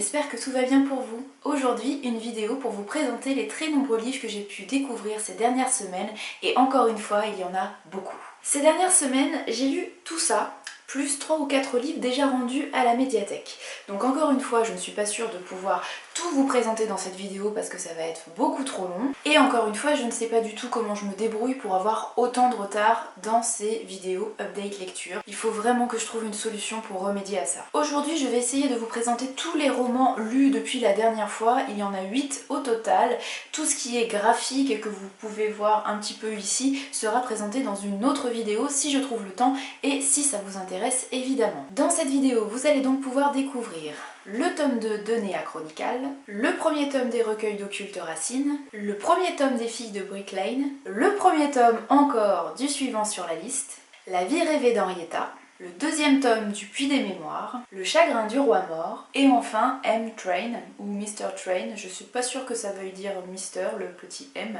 j'espère que tout va bien pour vous. Aujourd'hui, une vidéo pour vous présenter les très nombreux livres que j'ai pu découvrir ces dernières semaines, et encore une fois, il y en a beaucoup. Ces dernières semaines, j'ai lu tout ça, plus 3 ou 4 livres déjà rendus à la médiathèque. Donc encore une fois, je ne suis pas sûre de pouvoir tout vous présenter dans cette vidéo parce que ça va être beaucoup trop long. Et encore une fois, je ne sais pas du tout comment je me débrouille pour avoir autant de retard dans ces vidéos update lecture. Il faut vraiment que je trouve une solution pour remédier à ça. Aujourd'hui, je vais essayer de vous présenter tous les romans lus depuis la dernière fois. Il y en a 8 au total. Tout ce qui est graphique et que vous pouvez voir un petit peu ici sera présenté dans une autre vidéo si je trouve le temps et si ça vous intéresse évidemment. Dans cette vidéo, vous allez donc pouvoir découvrir le tome 2 de Néa Chronical, le premier tome des recueils d'Occulte Racine, le premier tome des filles de Brick Lane, le premier tome encore du suivant sur la liste, La vie rêvée d'Henrietta, le deuxième tome du Puits des Mémoires, Le chagrin du roi mort, et enfin M Train ou Mr Train, je suis pas sûre que ça veuille dire Mister, le petit M,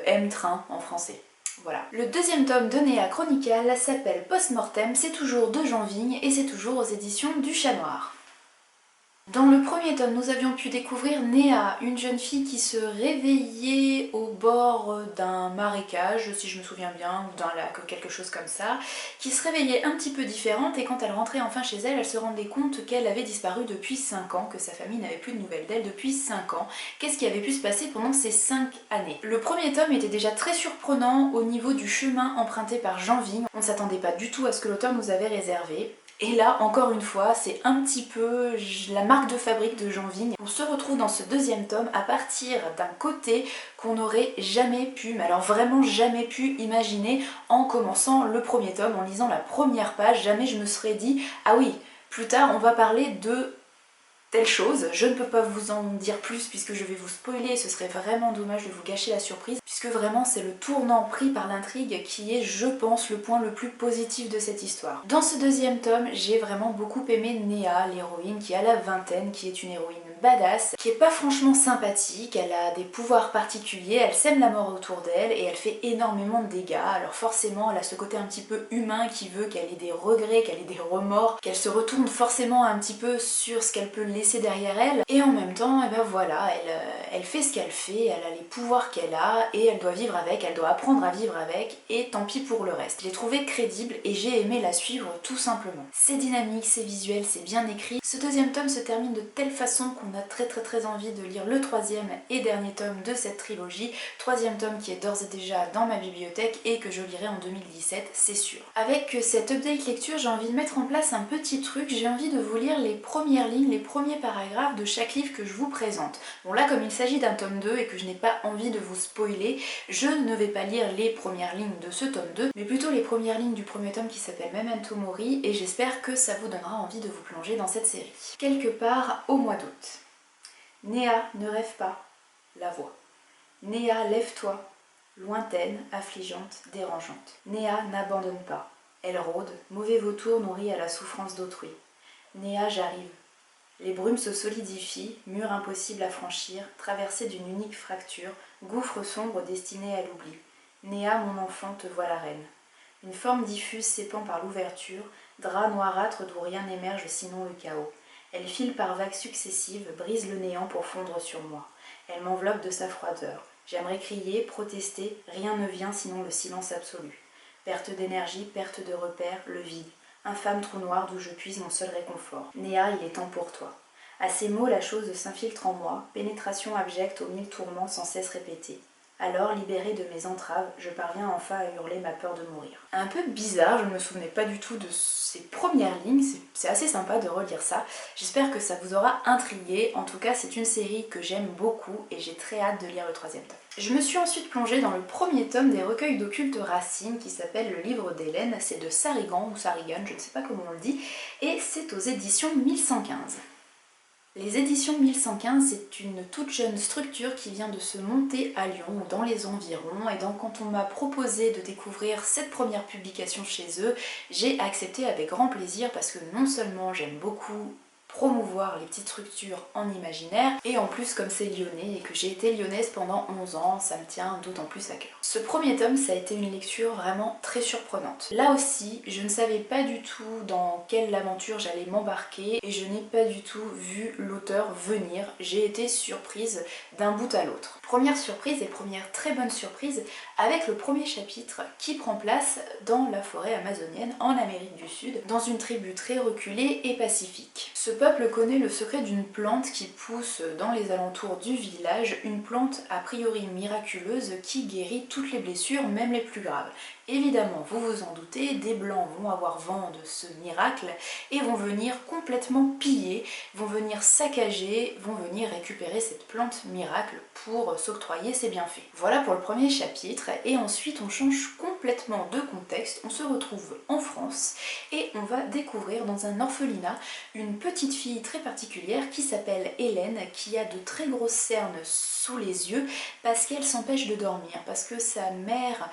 M Train en français. Voilà. Le deuxième tome de Néa Chronical s'appelle Post-Mortem, c'est toujours de Jean Vigne et c'est toujours aux éditions du Chat Noir. Dans le premier tome, nous avions pu découvrir Néa, une jeune fille qui se réveillait au bord d'un marécage, si je me souviens bien, ou d'un lac, quelque chose comme ça, qui se réveillait un petit peu différente et quand elle rentrait enfin chez elle, elle se rendait compte qu'elle avait disparu depuis 5 ans, que sa famille n'avait plus de nouvelles d'elle depuis 5 ans. Qu'est-ce qui avait pu se passer pendant ces 5 années? Le premier tome était déjà très surprenant au niveau du chemin emprunté par Jean Vigne. On ne s'attendait pas du tout à ce que l'auteur nous avait réservé. Et là, encore une fois, c'est un petit peu la marque de fabrique de Jean Vigne. On se retrouve dans ce deuxième tome à partir d'un côté qu'on n'aurait jamais pu, mais alors vraiment jamais pu imaginer en commençant le premier tome, en lisant la première page. Jamais je me serais dit, ah oui, plus tard on va parler de telle chose. Je ne peux pas vous en dire plus puisque je vais vous spoiler, ce serait vraiment dommage de vous gâcher la surprise, puisque vraiment c'est le tournant pris par l'intrigue qui est, je pense, le point le plus positif de cette histoire. Dans ce deuxième tome, j'ai vraiment beaucoup aimé Néa, l'héroïne qui a la vingtaine, qui est une héroïne badass, qui est pas franchement sympathique, elle a des pouvoirs particuliers, elle sème la mort autour d'elle et elle fait énormément de dégâts. Alors forcément, elle a ce côté un petit peu humain qui veut qu'elle ait des regrets, qu'elle ait des remords, qu'elle se retourne forcément un petit peu sur ce qu'elle peut laisser derrière elle, et en même temps, et ben voilà, elle fait ce qu'elle fait, elle a les pouvoirs qu'elle a, et elle doit vivre avec, elle doit apprendre à vivre avec, et tant pis pour le reste. Je l'ai trouvée crédible et j'ai aimé la suivre tout simplement. C'est dynamique, c'est visuel, c'est bien écrit. Ce deuxième tome se termine de telle façon qu'on a très envie de lire le troisième et dernier tome de cette trilogie. Troisième tome qui est d'ores et déjà dans ma bibliothèque et que je lirai en 2017, c'est sûr. Avec cette update lecture, j'ai envie de mettre en place un petit truc, j'ai envie de vous lire les premières lignes, les premiers paragraphes de chaque livre que je vous présente. Bon là, comme il s'agit d'un tome 2 et que je n'ai pas envie de vous spoiler, je ne vais pas lire les premières lignes de ce tome 2, mais plutôt les premières lignes du premier tome qui s'appelle Memento Mori, et j'espère que ça vous donnera envie de vous plonger dans cette série. Quelque part au mois d'août. Néa, ne rêve pas, la voix. Néa, lève-toi, lointaine, affligeante, dérangeante. Néa, n'abandonne pas. Elle rôde, mauvais vautour nourri à la souffrance d'autrui. Néa, j'arrive. Les brumes se solidifient, mur impossible à franchir, traversé d'une unique fracture, gouffre sombre destiné à l'oubli. Néa, mon enfant, te voit la reine. Une forme diffuse s'épand par l'ouverture, drap noirâtre d'où rien n'émerge sinon le chaos. Elle file par vagues successives, brise le néant pour fondre sur moi. Elle m'enveloppe de sa froideur. J'aimerais crier, protester, rien ne vient sinon le silence absolu. Perte d'énergie, perte de repères, le vide. Infâme trou noir d'où je puise mon seul réconfort. Néa, il est temps pour toi. À ces mots, la chose s'infiltre en moi, pénétration abjecte aux 1000 tourments sans cesse répétés. Alors, libérée de mes entraves, je parviens enfin à hurler ma peur de mourir. Un peu bizarre, je ne me souvenais pas du tout de ces premières lignes, c'est assez sympa de relire ça. J'espère que ça vous aura intrigué. En tout cas, c'est une série que j'aime beaucoup et j'ai très hâte de lire le troisième tome. Je me suis ensuite plongée dans le premier tome des recueils d'Occulte Racine qui s'appelle Le Livre d'Hélène. C'est de Sarigan ou Sarigan, je ne sais pas comment on le dit, et c'est aux éditions 1115. Les éditions 1115, c'est une toute jeune structure qui vient de se monter à Lyon ou dans les environs, et donc quand on m'a proposé de découvrir cette première publication chez eux, j'ai accepté avec grand plaisir parce que non seulement j'aime beaucoup promouvoir les petites structures en imaginaire. Et en plus, comme c'est lyonnais et que j'ai été lyonnaise pendant 11 ans, ça me tient d'autant plus à cœur. Ce premier tome, ça a été une lecture vraiment très surprenante. Là aussi, je ne savais pas du tout dans quelle aventure j'allais m'embarquer et je n'ai pas du tout vu l'auteur venir. J'ai été surprise d'un bout à l'autre. Première surprise et première très bonne surprise avec le premier chapitre qui prend place dans la forêt amazonienne en Amérique du Sud, dans une tribu très reculée et pacifique. Ce peuple connaît le secret d'une plante qui pousse dans les alentours du village, une plante a priori miraculeuse qui guérit toutes les blessures, même les plus graves. Évidemment, vous vous en doutez, des blancs vont avoir vent de ce miracle et vont venir complètement piller, vont venir saccager, vont venir récupérer cette plante miracle pour s'octroyer ses bienfaits. Voilà pour le premier chapitre et ensuite on change complètement de contexte, on se retrouve en France et on va découvrir dans un orphelinat une petite fille très particulière qui s'appelle Hélène, qui a de très grosses cernes sous les yeux parce qu'elle s'empêche de dormir, parce que sa mère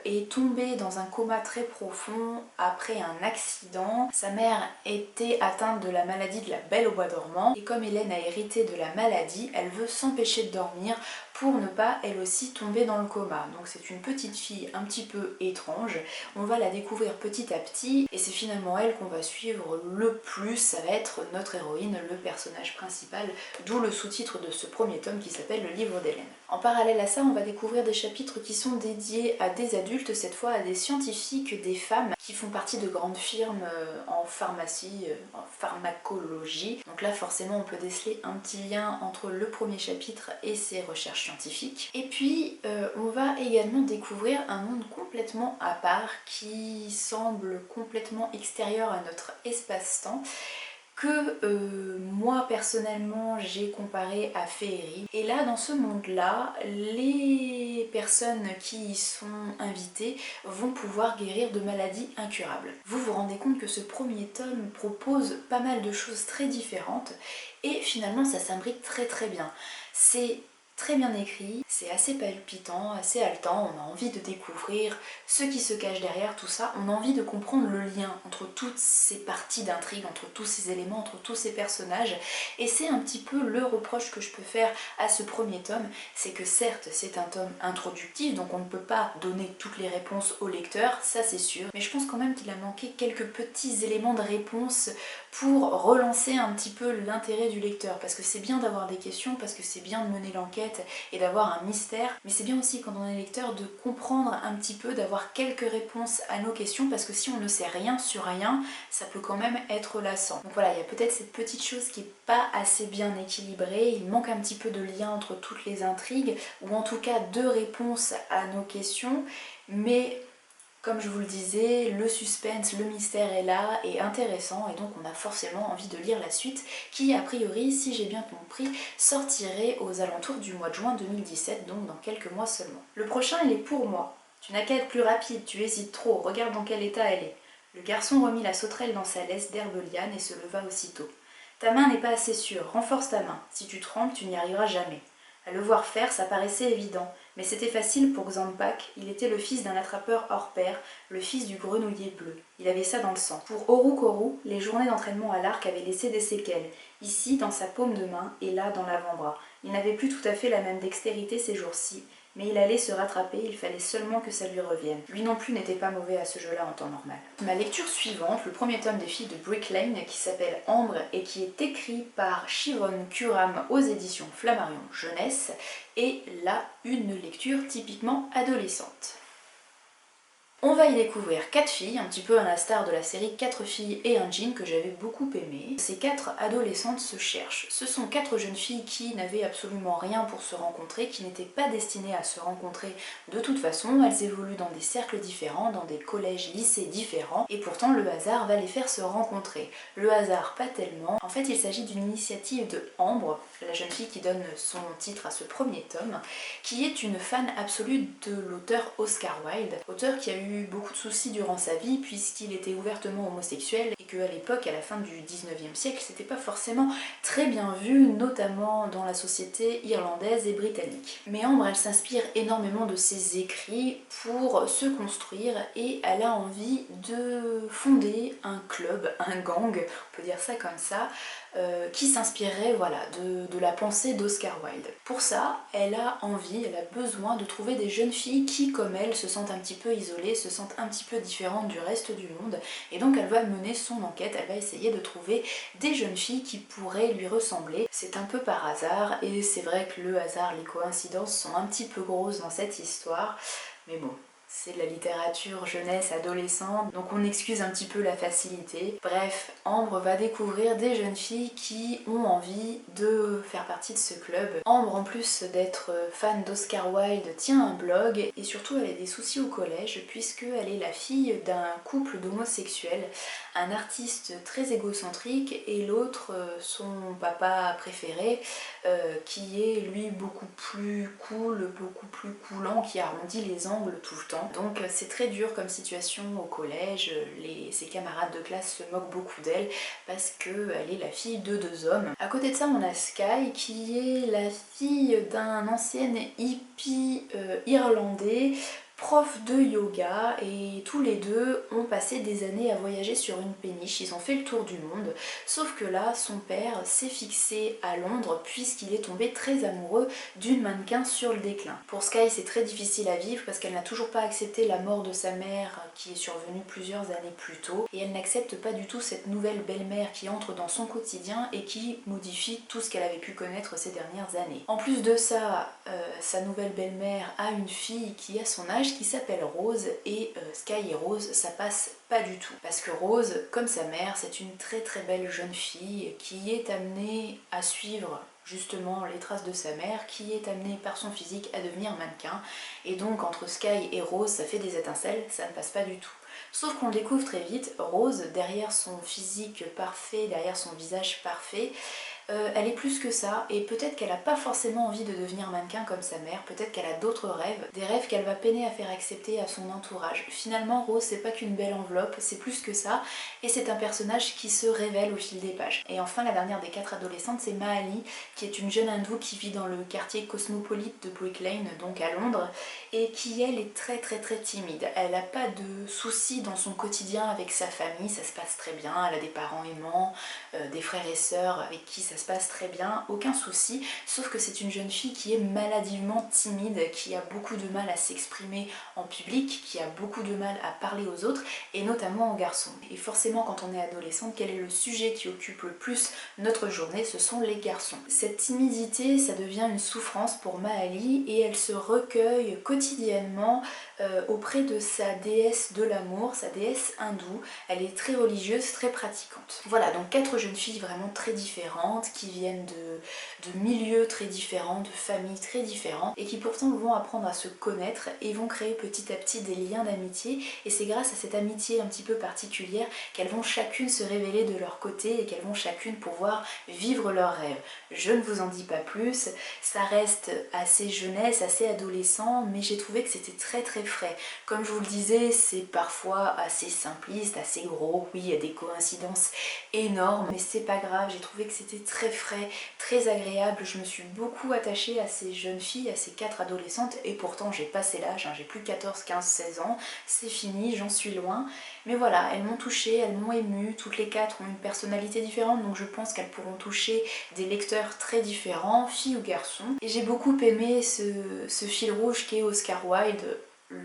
est tombée dans un coma très profond après un accident. Sa mère était atteinte de la maladie de la Belle au bois dormant et comme Hélène a hérité de la maladie, elle veut s'empêcher de dormir pour ne pas elle aussi tomber dans le coma. Donc c'est une petite fille un petit peu étrange, on va la découvrir petit à petit et c'est finalement elle qu'on va suivre le plus, ça va être notre héroïne, le personnage principal, d'où le sous-titre de ce premier tome qui s'appelle Le livre d'Hélène. En parallèle à ça, on va découvrir des chapitres qui sont dédiés à des adultes, cette fois à des scientifiques, des femmes qui font partie de grandes firmes en pharmacie, en pharmacologie. Donc là forcément on peut déceler un petit lien entre le premier chapitre et ses recherches scientifiques. Et puis on va également découvrir un monde complètement à part qui semble complètement extérieur à notre espace-temps, que moi personnellement j'ai comparé à Féerie. Et là dans ce monde-là, les personnes qui y sont invitées vont pouvoir guérir de maladies incurables. Vous vous rendez compte que ce premier tome propose pas mal de choses très différentes et finalement ça s'imbrique très bien. C'est très bien écrit, c'est assez palpitant, assez haletant, on a envie de découvrir ce qui se cache derrière tout ça, on a envie de comprendre le lien entre toutes ces parties d'intrigue, entre tous ces éléments, entre tous ces personnages, et c'est un petit peu le reproche que je peux faire à ce premier tome, c'est que certes c'est un tome introductif, donc on ne peut pas donner toutes les réponses au lecteur, ça c'est sûr, mais je pense quand même qu'il a manqué quelques petits éléments de réponse pour relancer un petit peu l'intérêt du lecteur, parce que c'est bien d'avoir des questions, parce que c'est bien de mener l'enquête et d'avoir un mystère, mais c'est bien aussi quand on est lecteur de comprendre un petit peu, d'avoir quelques réponses à nos questions, parce que si on ne sait rien sur rien, ça peut quand même être lassant. Donc voilà, il y a peut-être cette petite chose qui n'est pas assez bien équilibrée, il manque un petit peu de lien entre toutes les intrigues, ou en tout cas de réponses à nos questions, mais comme je vous le disais, le suspense, le mystère est là et intéressant et donc on a forcément envie de lire la suite qui a priori, si j'ai bien compris, sortirait aux alentours du mois de juin 2017, donc dans quelques mois seulement. Le prochain il est pour moi. Tu n'as qu'à être plus rapide, tu hésites trop, regarde dans quel état elle est. Le garçon remit la sauterelle dans sa laisse d'herbe liane et se leva aussitôt. Ta main n'est pas assez sûre, renforce ta main, si tu trembles tu n'y arriveras jamais. À le voir faire, ça paraissait évident, mais c'était facile pour Xampak, il était le fils d'un attrapeur hors pair, le fils du grenouiller bleu. Il avait ça dans le sang. Pour Orukoru, les journées d'entraînement à l'arc avaient laissé des séquelles, ici dans sa paume de main et là dans l'avant-bras. Il n'avait plus tout à fait la même dextérité ces jours-ci, mais il allait se rattraper, il fallait seulement que ça lui revienne. Lui non plus n'était pas mauvais à ce jeu-là en temps normal. Ma lecture suivante, le premier tome des filles de Brick Lane, qui s'appelle Ambre et qui est écrit par Shivon Kuram aux éditions Flammarion Jeunesse, est là une lecture typiquement adolescente. On va y découvrir 4 filles, un petit peu à l'instar de la série 4 filles et un jean que j'avais beaucoup aimé. Ces 4 adolescentes se cherchent. Ce sont 4 jeunes filles qui n'avaient absolument rien pour se rencontrer, qui n'étaient pas destinées à se rencontrer de toute façon. Elles évoluent dans des cercles différents, dans des collèges, lycées différents, et pourtant le hasard va les faire se rencontrer. Le hasard pas tellement. En fait il s'agit d'une initiative de Ambre, la jeune fille qui donne son titre à ce premier tome, qui est une fan absolue de l'auteur Oscar Wilde, auteur qui a eu eu beaucoup de soucis durant sa vie puisqu'il était ouvertement homosexuel et qu'à l'époque, à la fin du 19e siècle, c'était pas forcément très bien vu, notamment dans la société irlandaise et britannique. Mais Ambre, elle s'inspire énormément de ses écrits pour se construire et elle a envie de fonder un club, un gang, on peut dire ça comme ça, qui s'inspirerait voilà, de la pensée d'Oscar Wilde. Pour ça, elle a envie, elle a besoin de trouver des jeunes filles qui, comme elle, se sentent un petit peu isolées, se sentent un petit peu différentes du reste du monde, et donc elle va mener son enquête, elle va essayer de trouver des jeunes filles qui pourraient lui ressembler. C'est un peu par hasard, et c'est vrai que le hasard, les coïncidences sont un petit peu grosses dans cette histoire, mais bon, c'est de la littérature jeunesse, adolescente, donc on excuse un petit peu la facilité. Bref, Ambre va découvrir des jeunes filles qui ont envie de faire partie de ce club. Ambre, en plus d'être fan d'Oscar Wilde, tient un blog et surtout elle a des soucis au collège puisqu'elle est la fille d'un couple d'homosexuels, un artiste très égocentrique et l'autre son papa préféré qui est lui beaucoup plus cool, beaucoup plus coulant, qui arrondit les angles tout le temps. Donc c'est très dur comme situation au collège, ses camarades de classe se moquent beaucoup d'elle parce qu'elle est la fille de deux hommes. À côté de ça, on a Sky qui est la fille d'un ancien hippie irlandais, prof de yoga, et tous les deux ont passé des années à voyager sur une péniche, ils ont fait le tour du monde, sauf que là son père s'est fixé à Londres puisqu'il est tombé très amoureux d'une mannequin sur le déclin. Pour Sky, c'est très difficile à vivre parce qu'elle n'a toujours pas accepté la mort de sa mère qui est survenue plusieurs années plus tôt, et elle n'accepte pas du tout cette nouvelle belle-mère qui entre dans son quotidien et qui modifie tout ce qu'elle avait pu connaître ces dernières années. En plus de ça, sa nouvelle belle-mère a une fille qui a son âge, qui s'appelle Rose, et Sky et Rose, ça passe pas du tout. Parce que Rose, comme sa mère, c'est une très très belle jeune fille qui est amenée à suivre justement les traces de sa mère, qui est amenée par son physique à devenir mannequin, et donc entre Sky et Rose, ça fait des étincelles, ça ne passe pas du tout. Sauf qu'on le découvre très vite, Rose, derrière son physique parfait, derrière son visage parfait, elle est plus que ça, et peut-être qu'elle n'a pas forcément envie de devenir mannequin comme sa mère, peut-être qu'elle a d'autres rêves, des rêves qu'elle va peiner à faire accepter à son entourage. Finalement, Rose, c'est pas qu'une belle enveloppe, c'est plus que ça, et c'est un personnage qui se révèle au fil des pages. Et enfin, la dernière des 4 adolescentes, c'est Mahali, qui est une jeune hindoue qui vit dans le quartier cosmopolite de Brick Lane, donc à Londres, et qui, elle, est très très très timide. Elle n'a pas de soucis dans son quotidien avec sa famille, ça se passe très bien, elle a des parents aimants, des frères et sœurs avec qui ça se passe très bien, aucun souci, sauf que c'est une jeune fille qui est maladivement timide, qui a beaucoup de mal à s'exprimer en public, qui a beaucoup de mal à parler aux autres, et notamment aux garçons. Et forcément, quand on est adolescente, quel est le sujet qui occupe le plus notre journée? Ce sont les garçons. Cette timidité, ça devient une souffrance pour Mahali, et elle se recueille quotidiennement auprès de sa déesse de l'amour, sa déesse hindoue. Elle est très religieuse, très pratiquante. Voilà, donc 4 jeunes filles vraiment très différentes, qui viennent de milieux très différents, de familles très différentes, et qui pourtant vont apprendre à se connaître et vont créer petit à petit des liens d'amitié, et c'est grâce à cette amitié un petit peu particulière qu'elles vont chacune se révéler de leur côté et qu'elles vont chacune pouvoir vivre leurs rêves. Je ne vous en dis pas plus, ça reste assez jeunesse, assez adolescent, mais j'ai trouvé que c'était très très frais. Comme je vous le disais, c'est parfois assez simpliste, assez gros, oui, il y a des coïncidences énormes, mais c'est pas grave, j'ai trouvé que c'était très frais, très agréable, je me suis beaucoup attachée à ces jeunes filles, à ces 4 adolescentes, et pourtant j'ai passé l'âge, hein, j'ai plus 14, 15, 16 ans, c'est fini, j'en suis loin, mais voilà, elles m'ont touchée, elles m'ont émue, toutes les 4 ont une personnalité différente, donc je pense qu'elles pourront toucher des lecteurs très différents, filles ou garçons, et j'ai beaucoup aimé ce fil rouge qu'est Oscar Wilde.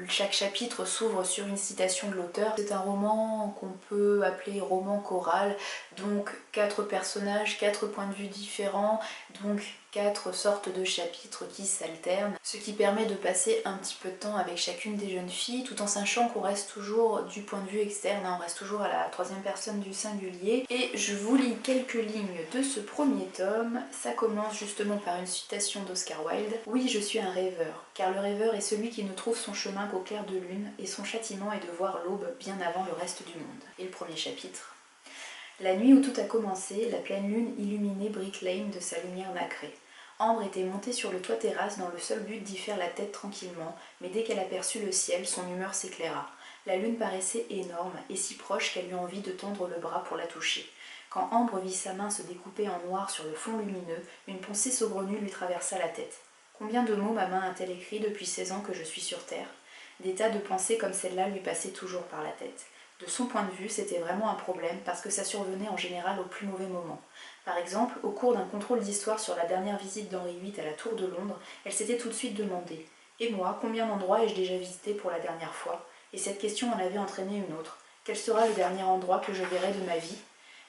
Chaque chapitre s'ouvre sur une citation de l'auteur. C'est un roman qu'on peut appeler roman choral, donc 4 personnages, 4 points de vue différents, donc 4 sortes de chapitres qui s'alternent, ce qui permet de passer un petit peu de temps avec chacune des jeunes filles, tout en sachant qu'on reste toujours du point de vue externe, hein, on reste toujours à la 3e personne du singulier. Et je vous lis quelques lignes de ce premier tome. Ça commence justement par une citation d'Oscar Wilde. « Oui, je suis un rêveur, car le rêveur est celui qui ne trouve son chemin qu'au clair de lune, et son châtiment est de voir l'aube bien avant le reste du monde. » Et le premier chapitre. La nuit où tout a commencé, la pleine lune illuminait Brick Lane de sa lumière nacrée. Ambre était montée sur le toit terrasse dans le seul but d'y faire la tête tranquillement, mais dès qu'elle aperçut le ciel, son humeur s'éclaira. La lune paraissait énorme et si proche qu'elle eut envie de tendre le bras pour la toucher. Quand Ambre vit sa main se découper en noir sur le fond lumineux, une pensée saugrenue lui traversa la tête. Combien de mots ma main a-t-elle écrit depuis 16 ans que je suis sur Terre? Des tas de pensées comme celle-là lui passaient toujours par la tête. De son point de vue, c'était vraiment un problème parce que ça survenait en général au plus mauvais moment. Par exemple, au cours d'un contrôle d'histoire sur la dernière visite d'Henri VIII à la Tour de Londres, elle s'était tout de suite demandé « Et moi, combien d'endroits ai-je déjà visité pour la dernière fois ?» Et cette question en avait entraîné une autre. « Quel sera le dernier endroit que je verrai de ma vie ?»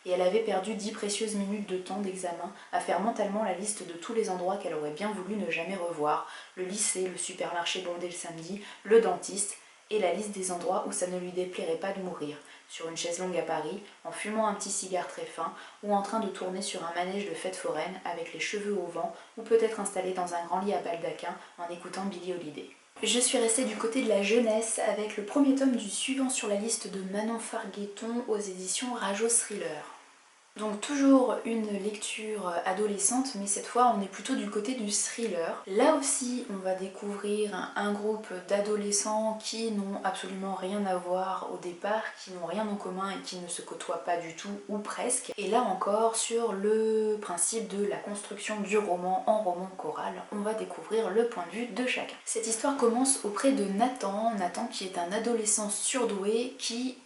Et elle avait perdu 10 précieuses minutes de temps d'examen à faire mentalement la liste de tous les endroits qu'elle aurait bien voulu ne jamais revoir, le lycée, le supermarché bondé le samedi, le dentiste, et la liste des endroits où ça ne lui déplairait pas de mourir, sur une chaise longue à Paris, en fumant un petit cigare très fin, ou en train de tourner sur un manège de fête foraine avec les cheveux au vent, ou peut-être installée dans un grand lit à baldaquin en écoutant Billie Holiday. Je suis restée du côté de la jeunesse avec le premier tome du suivant sur la liste de Manon Fargueton aux éditions Rajo Thriller. Donc toujours une lecture adolescente, mais cette fois on est plutôt du côté du thriller. Là aussi on va découvrir un groupe d'adolescents qui n'ont absolument rien à voir au départ, qui n'ont rien en commun et qui ne se côtoient pas du tout ou presque. Et là encore sur le principe de la construction du roman en roman choral, on va découvrir le point de vue de chacun. Cette histoire commence auprès de Nathan qui est un adolescent surdoué qui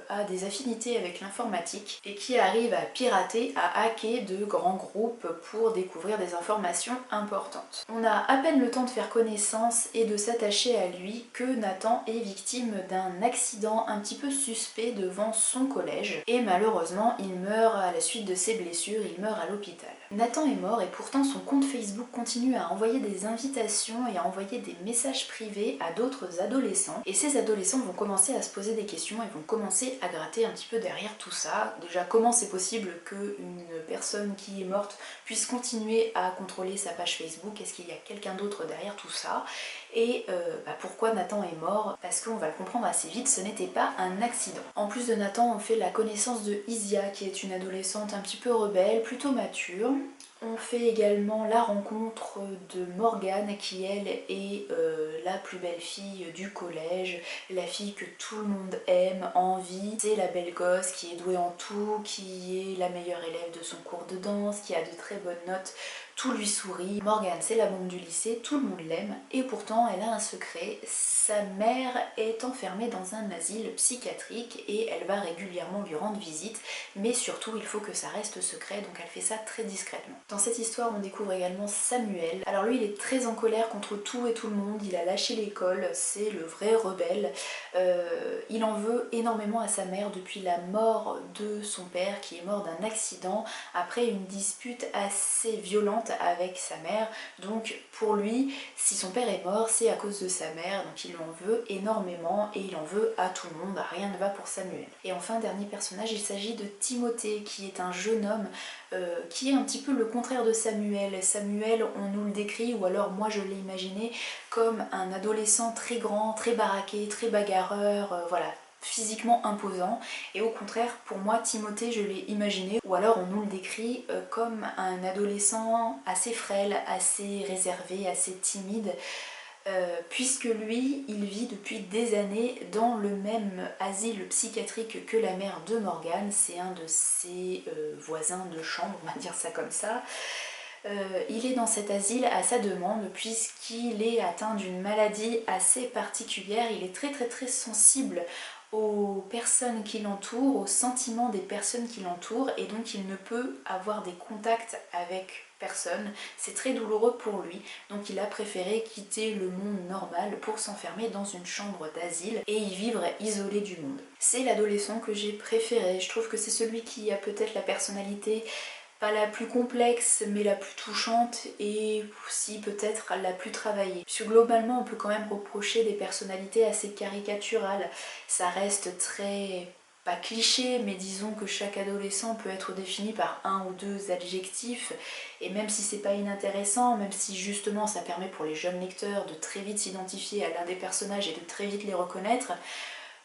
a des affinités avec l'informatique et qui arrive à pirater, à hacker de grands groupes pour découvrir des informations importantes. On a à peine le temps de faire connaissance et de s'attacher à lui que Nathan est victime d'un accident un petit peu suspect devant son collège et malheureusement il meurt à la suite de ses blessures, il meurt à l'hôpital. Nathan est mort et pourtant son compte Facebook continue à envoyer des invitations et à envoyer des messages privés à d'autres adolescents et ces adolescents vont commencer à se poser des questions et vont commencer à gratter un petit peu derrière tout ça. Déjà comment c'est possible qu'une personne qui est morte puisse continuer à contrôler sa page Facebook? Est-ce qu'il y a quelqu'un d'autre derrière tout ça? Et pourquoi Nathan est mort? Parce qu'on va le comprendre assez vite, ce n'était pas un accident. En plus de Nathan, on fait la connaissance de Isia, qui est une adolescente un petit peu rebelle, plutôt mature. On fait également la rencontre de Morgane qui elle est la plus belle fille du collège, la fille que tout le monde aime, envie. C'est la belle gosse qui est douée en tout, qui est la meilleure élève de son cours de danse, qui a de très bonnes notes. Tout lui sourit. Morgane, c'est la bombe du lycée, tout le monde l'aime et pourtant elle a un secret. Sa mère est enfermée dans un asile psychiatrique et elle va régulièrement lui rendre visite, mais surtout il faut que ça reste secret, donc elle fait ça très discrètement. Dans cette histoire on découvre également Samuel. Alors lui il est très en colère contre tout et tout le monde, il a lâché l'école, c'est le vrai rebelle. Il en veut énormément à sa mère depuis la mort de son père qui est mort d'un accident après une dispute assez violente avec sa mère. Donc pour lui, si son père est mort, c'est à cause de sa mère, donc il en veut énormément et il en veut à tout le monde, rien ne va pour Samuel. Et enfin, dernier personnage, il s'agit de Timothée qui est un jeune homme qui est un petit peu le contraire de Samuel. Samuel, on nous le décrit, ou alors moi je l'ai imaginé comme un adolescent très grand, très baraqué, très bagarreur, voilà, physiquement imposant, et au contraire pour moi Timothée je l'ai imaginé, ou alors on nous le décrit comme un adolescent assez frêle, assez réservé, assez timide, puisque lui il vit depuis des années dans le même asile psychiatrique que la mère de Morgane, c'est un de ses voisins de chambre, on va dire ça comme ça. Il est dans cet asile à sa demande puisqu'il est atteint d'une maladie assez particulière, il est très sensible aux personnes qui l'entourent, aux sentiments des personnes qui l'entourent et donc il ne peut avoir des contacts avec personne. C'est très douloureux pour lui, donc il a préféré quitter le monde normal pour s'enfermer dans une chambre d'asile et y vivre isolé du monde. C'est l'adolescent que j'ai préféré, je trouve que c'est celui qui a peut-être la personnalité pas la plus complexe mais la plus touchante et aussi peut-être la plus travaillée. Parce que globalement on peut quand même reprocher des personnalités assez caricaturales, ça reste très, pas cliché, mais disons que chaque adolescent peut être défini par un ou deux adjectifs et même si c'est pas inintéressant, même si justement ça permet pour les jeunes lecteurs de très vite s'identifier à l'un des personnages et de très vite les reconnaître,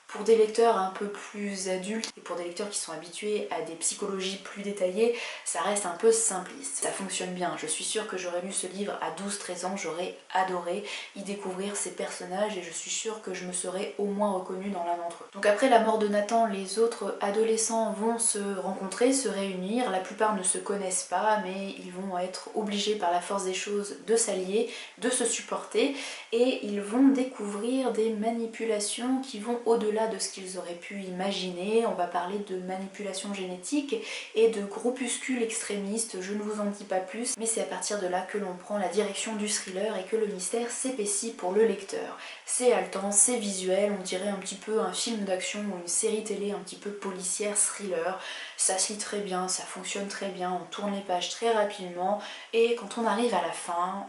Pour des lecteurs un peu plus adultes et pour des lecteurs qui sont habitués à des psychologies plus détaillées, ça reste un peu simpliste. Ça fonctionne bien, je suis sûre que j'aurais lu ce livre à 12-13 ans, j'aurais adoré y découvrir ces personnages et je suis sûre que je me serais au moins reconnue dans l'un d'entre eux. Donc après la mort de Nathan, les autres adolescents vont se rencontrer, se réunir, la plupart ne se connaissent pas mais ils vont être obligés par la force des choses de s'allier, de se supporter et ils vont découvrir des manipulations qui vont au-delà de ce qu'ils auraient pu imaginer. On va parler de manipulation génétique et de groupuscules extrémistes, je ne vous en dis pas plus, mais c'est à partir de là que l'on prend la direction du thriller et que le mystère s'épaissit pour le lecteur. C'est haletant, c'est visuel, on dirait un petit peu un film d'action ou une série télé un petit peu policière, thriller. Ça se lit très bien, ça fonctionne très bien, on tourne les pages très rapidement et quand on arrive à la fin,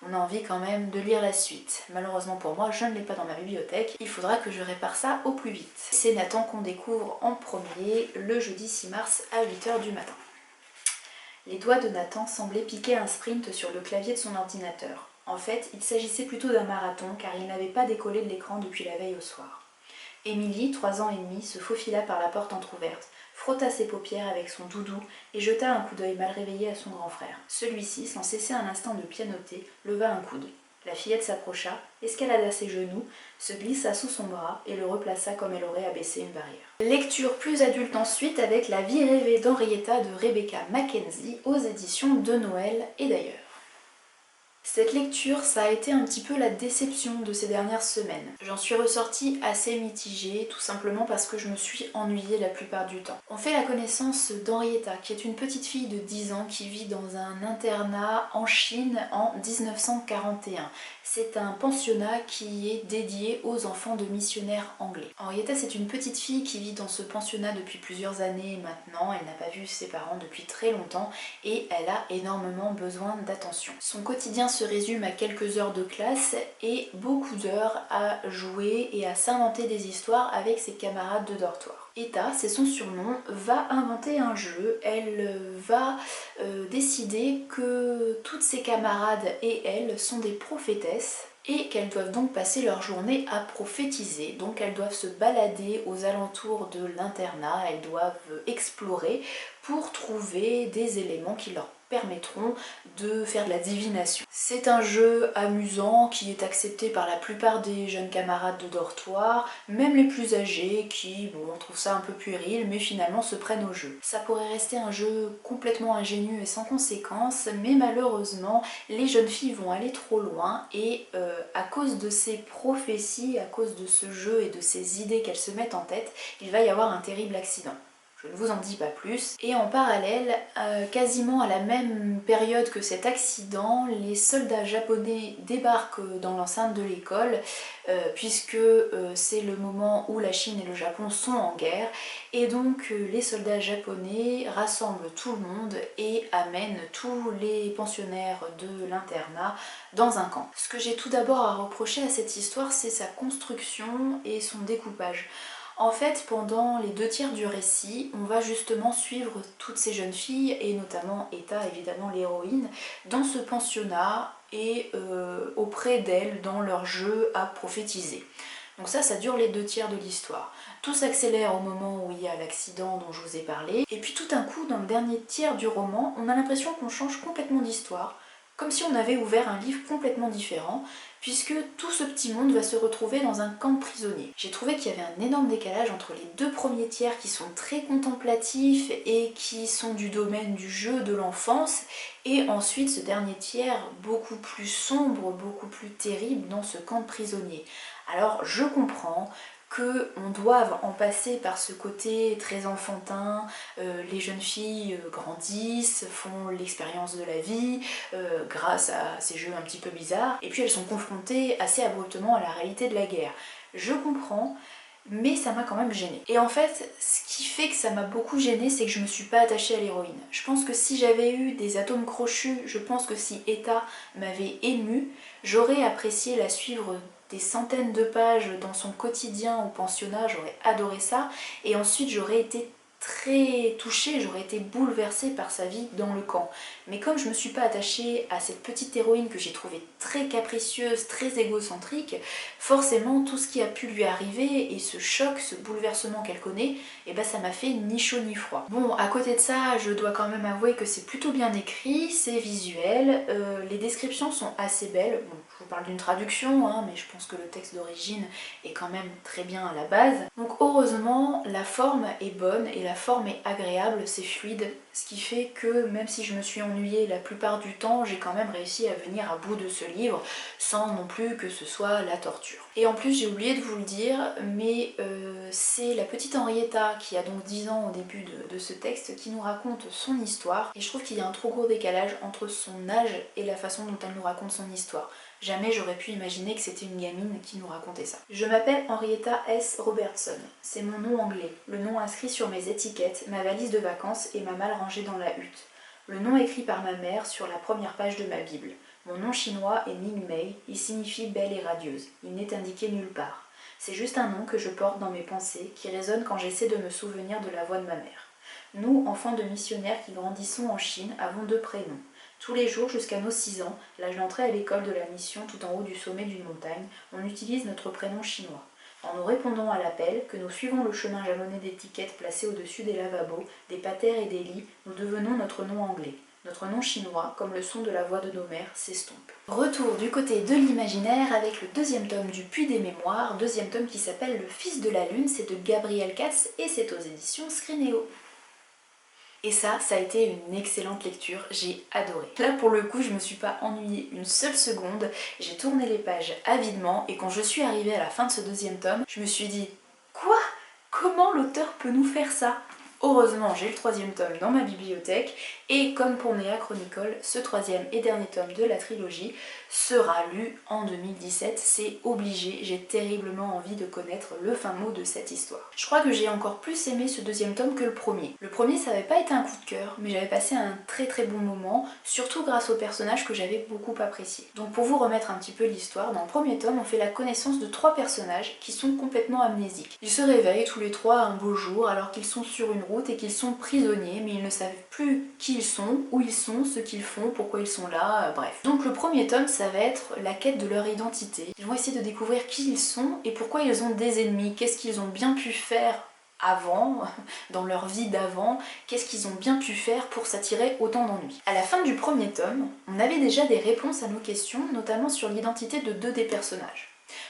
on a envie quand même de lire la suite. Malheureusement pour moi, je ne l'ai pas dans ma bibliothèque, il faudra que je répare ça au plus vite. C'est Nathan qu'on découvre en premier le jeudi 6 mars à 8 h du matin. Les doigts de Nathan semblaient piquer un sprint sur le clavier de son ordinateur. En fait, il s'agissait plutôt d'un marathon car il n'avait pas décollé de l'écran depuis la veille au soir. Émilie, 3 ans et demi, se faufila par la porte entr'ouverte, frotta ses paupières avec son doudou et jeta un coup d'œil mal réveillé à son grand frère. Celui-ci, sans cesser un instant de pianoter, leva un coude. La fillette s'approcha, escalada ses genoux, se glissa sous son bras et le replaça comme elle aurait abaissé une barrière. Lecture plus adulte ensuite avec La vie rêvée d'Henrietta de Rebecca Mackenzie aux éditions de Noël et d'ailleurs. Cette lecture, ça a été un petit peu la déception de ces dernières semaines. J'en suis ressortie assez mitigée, tout simplement parce que je me suis ennuyée la plupart du temps. On fait la connaissance d'Henrietta, qui est une petite fille de 10 ans qui vit dans un internat en Chine en 1941. C'est un pensionnat qui est dédié aux enfants de missionnaires anglais. Henrietta, c'est une petite fille qui vit dans ce pensionnat depuis plusieurs années maintenant. Elle n'a pas vu ses parents depuis très longtemps et elle a énormément besoin d'attention. Son quotidien se résume à quelques heures de classe et beaucoup d'heures à jouer et à s'inventer des histoires avec ses camarades de dortoir. Etta, c'est son surnom, va inventer un jeu. Elle va décider que toutes ses camarades et elle sont des prophétesses et qu'elles doivent donc passer leur journée à prophétiser. Donc elles doivent se balader aux alentours de l'internat, elles doivent explorer pour trouver des éléments qui leur permettront de faire de la divination. C'est un jeu amusant qui est accepté par la plupart des jeunes camarades de dortoir, même les plus âgés qui, bon, trouvent ça un peu puéril, mais finalement se prennent au jeu. Ça pourrait rester un jeu complètement ingénieux et sans conséquence, mais malheureusement, les jeunes filles vont aller trop loin et à cause de ces prophéties, à cause de ce jeu et de ces idées qu'elles se mettent en tête, il va y avoir un terrible accident. Je ne vous en dis pas plus. Et en parallèle, quasiment à la même période que cet accident, les soldats japonais débarquent dans l'enceinte de l'école, puisque c'est le moment où la Chine et le Japon sont en guerre. Et donc les soldats japonais rassemblent tout le monde et amènent tous les pensionnaires de l'internat dans un camp. Ce que j'ai tout d'abord à reprocher à cette histoire, c'est sa construction et son découpage. En fait, pendant les 2 tiers du récit, on va justement suivre toutes ces jeunes filles, et notamment Etta, évidemment l'héroïne, dans ce pensionnat et auprès d'elles dans leur jeu à prophétiser. Donc ça dure les 2 tiers de l'histoire. Tout s'accélère au moment où il y a l'accident dont je vous ai parlé, et puis tout d'un coup, dans le dernier tiers du roman, on a l'impression qu'on change complètement d'histoire, comme si on avait ouvert un livre complètement différent, puisque tout ce petit monde va se retrouver dans un camp de prisonniers. J'ai trouvé qu'il y avait un énorme décalage entre les 2 premiers tiers qui sont très contemplatifs et qui sont du domaine du jeu, de l'enfance, et ensuite ce dernier tiers beaucoup plus sombre, beaucoup plus terrible dans ce camp de prisonniers. Alors je comprends qu'on doive en passer par ce côté très enfantin, les jeunes filles grandissent, font l'expérience de la vie grâce à ces jeux un petit peu bizarres, et puis elles sont confrontées assez abruptement à la réalité de la guerre. Je comprends, mais ça m'a quand même gênée. Et en fait, ce qui fait que ça m'a beaucoup gênée, c'est que je me suis pas attachée à l'héroïne. Je pense que si j'avais eu des atomes crochus, je pense que si Etta m'avait émue, j'aurais apprécié la suivre des centaines de pages dans son quotidien au pensionnat, j'aurais adoré ça, et ensuite j'aurais été très touchée, j'aurais été bouleversée par sa vie dans le camp. Mais comme je me suis pas attachée à cette petite héroïne que j'ai trouvée très capricieuse, très égocentrique, forcément tout ce qui a pu lui arriver et ce choc, ce bouleversement qu'elle connaît, et ben ça m'a fait ni chaud ni froid. Bon, à côté de ça, je dois quand même avouer que c'est plutôt bien écrit, c'est visuel, les descriptions sont assez belles. Bon, je vous parle d'une traduction, hein, mais je pense que le texte d'origine est quand même très bien à la base. Donc heureusement, la forme est bonne et la forme est agréable, c'est fluide, ce qui fait que même si je me suis ennuyée la plupart du temps, j'ai quand même réussi à venir à bout de ce livre sans non plus que ce soit la torture. Et en plus, j'ai oublié de vous le dire, mais c'est la petite Henrietta qui a donc 10 ans au début de ce texte qui nous raconte son histoire, et je trouve qu'il y a un trop gros décalage entre son âge et la façon dont elle nous raconte son histoire. Jamais j'aurais pu imaginer que c'était une gamine qui nous racontait ça. Je m'appelle Henrietta S. Robertson. C'est mon nom anglais, le nom inscrit sur mes étiquettes, ma valise de vacances et ma malle rangée dans la hutte. Le nom écrit par ma mère sur la première page de ma Bible. Mon nom chinois est Ning Mei, il signifie belle et radieuse. Il n'est indiqué nulle part. C'est juste un nom que je porte dans mes pensées, qui résonne quand j'essaie de me souvenir de la voix de ma mère. Nous, enfants de missionnaires qui grandissons en Chine, avons 2 prénoms. Tous les jours jusqu'à nos 6 ans, l'âge d'entrée à l'école de la mission tout en haut du sommet d'une montagne, on utilise notre prénom chinois. En nous répondant à l'appel, que nous suivons le chemin jalonné d'étiquettes placées au-dessus des lavabos, des patères et des lits, nous devenons notre nom anglais. Notre nom chinois, comme le son de la voix de nos mères, s'estompe. Retour du côté de l'imaginaire avec le 2e tome du Puits des Mémoires, 2e tome qui s'appelle Le Fils de la Lune, c'est de Gabriel Katz et c'est aux éditions Scrinéo. Et ça a été une excellente lecture, j'ai adoré. Là pour le coup je me suis pas ennuyée une seule seconde, j'ai tourné les pages avidement et quand je suis arrivée à la fin de ce 2e tome, je me suis dit « Quoi ? Comment l'auteur peut nous faire ça ?» Heureusement j'ai le 3e tome dans ma bibliothèque et comme pour Néa Chronicle, ce 3e et dernier tome de la trilogie sera lu en 2017, c'est obligé, j'ai terriblement envie de connaître le fin mot de cette histoire. Je crois que j'ai encore plus aimé ce 2e tome que le premier. Le premier ça n'avait pas été un coup de cœur, mais j'avais passé un très bon moment, surtout grâce aux personnages que j'avais beaucoup appréciés. Donc pour vous remettre un petit peu l'histoire, dans le premier tome on fait la connaissance de 3 personnages qui sont complètement amnésiques. Ils se réveillent tous les 3 un beau jour alors qu'ils sont sur une route et qu'ils sont prisonniers, mais ils ne savent plus qui ils sont, où ils sont, ce qu'ils font, pourquoi ils sont là, bref. Donc le premier tome ça va être la quête de leur identité. Ils vont essayer de découvrir qui ils sont et pourquoi ils ont des ennemis, qu'est-ce qu'ils ont bien pu faire avant, dans leur vie d'avant, qu'est-ce qu'ils ont bien pu faire pour s'attirer autant d'ennuis. À la fin du premier tome, on avait déjà des réponses à nos questions, notamment sur l'identité de 2 des personnages.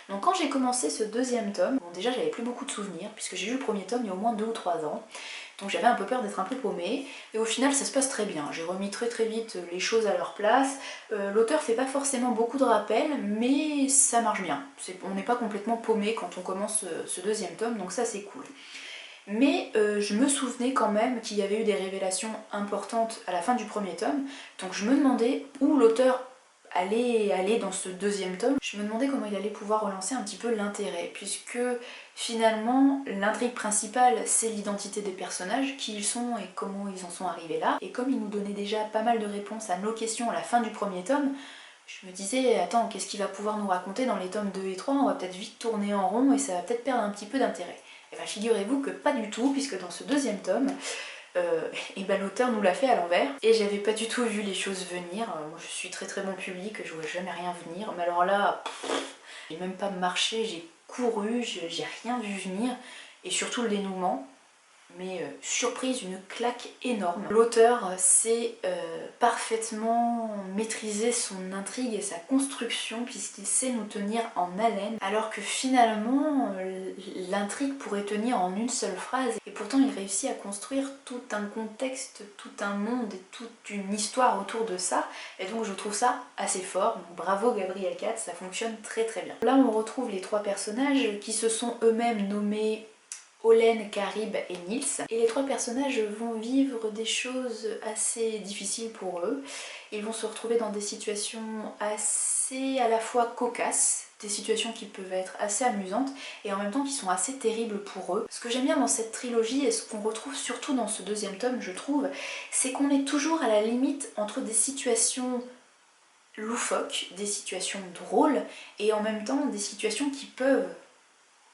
Donc quand j'ai commencé ce 2e tome, bon déjà j'avais plus beaucoup de souvenirs, puisque j'ai lu le premier tome il y a au moins 2 ou 3 ans, donc j'avais un peu peur d'être un peu paumée, et au final ça se passe très bien. J'ai remis très vite les choses à leur place, l'auteur fait pas forcément beaucoup de rappels, mais ça marche bien. On n'est pas complètement paumé quand on commence ce 2e tome, donc ça c'est cool. Mais je me souvenais quand même qu'il y avait eu des révélations importantes à la fin du premier tome, donc je me demandais où l'auteur allait aller dans ce 2e tome. Je me demandais comment il allait pouvoir relancer un petit peu l'intérêt, puisque finalement l'intrigue principale c'est l'identité des personnages, qui ils sont et comment ils en sont arrivés là, et comme il nous donnait déjà pas mal de réponses à nos questions à la fin du premier tome, je me disais, attends, qu'est-ce qu'il va pouvoir nous raconter dans les tomes 2 et 3, on va peut-être vite tourner en rond et ça va peut-être perdre un petit peu d'intérêt. Et bien figurez-vous que pas du tout, puisque dans ce 2e tome, et ben l'auteur nous l'a fait à l'envers, et j'avais pas du tout vu les choses venir. Moi je suis très bon public, je vois jamais rien venir, mais alors là, j'ai même pas marché, j'ai couru, j'ai rien vu venir, et surtout le dénouement, mais surprise, une claque énorme. L'auteur sait parfaitement maîtriser son intrigue et sa construction puisqu'il sait nous tenir en haleine, alors que finalement l'intrigue pourrait tenir en une seule phrase, et pourtant il réussit à construire tout un contexte, tout un monde et toute une histoire autour de ça, et donc je trouve ça assez fort. Donc bravo Gabriel Katz, ça fonctionne très bien. Là on retrouve les 3 personnages qui se sont eux-mêmes nommés Olen, Carib et Nils. Et les 3 personnages vont vivre des choses assez difficiles pour eux. Ils vont se retrouver dans des situations assez à la fois cocasses, des situations qui peuvent être assez amusantes et en même temps qui sont assez terribles pour eux. Ce que j'aime bien dans cette trilogie et ce qu'on retrouve surtout dans ce 2e tome, je trouve, c'est qu'on est toujours à la limite entre des situations loufoques, des situations drôles et en même temps des situations qui peuvent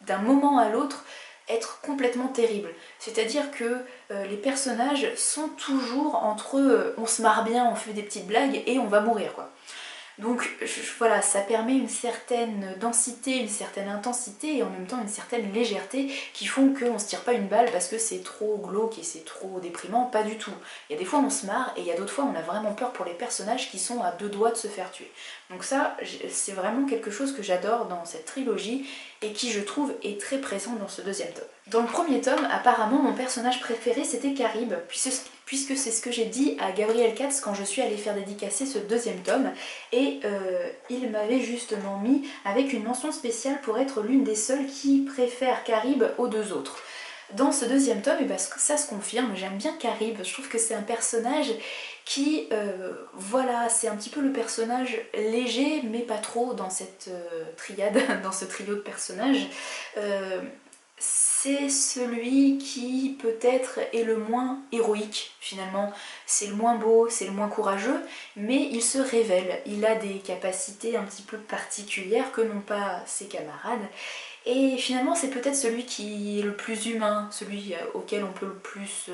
d'un moment à l'autre être complètement terrible. C'est-à-dire que les personnages sont toujours entre eux, on se marre bien, on fait des petites blagues et on va mourir quoi. Donc voilà, ça permet une certaine densité, une certaine intensité et en même temps une certaine légèreté qui font qu'on se tire pas une balle parce que c'est trop glauque et c'est trop déprimant, pas du tout. Il y a des fois on se marre et il y a d'autres fois on a vraiment peur pour les personnages qui sont à deux doigts de se faire tuer. Donc ça, c'est vraiment quelque chose que j'adore dans cette trilogie et qui je trouve est très présent dans ce deuxième tome. Dans le premier tome, apparemment mon personnage préféré c'était Caribe, puisque c'est ce que j'ai dit à Gabriel Katz quand je suis allée faire dédicacer ce deuxième tome, et il m'avait justement mis avec une mention spéciale pour être l'une des seules qui préfère Caribe aux deux autres. Dans ce deuxième tome, et ben, ça se confirme, j'aime bien Caribe, je trouve que c'est un personnage qui, voilà, c'est un petit peu le personnage léger, mais pas trop dans cette triade, dans ce trio de personnages. C'est celui qui peut-être est le moins héroïque finalement, c'est le moins beau, c'est le moins courageux, mais il se révèle, il a des capacités un petit peu particulières que n'ont pas ses camarades, et finalement c'est peut-être celui qui est le plus humain, celui auquel on peut le plus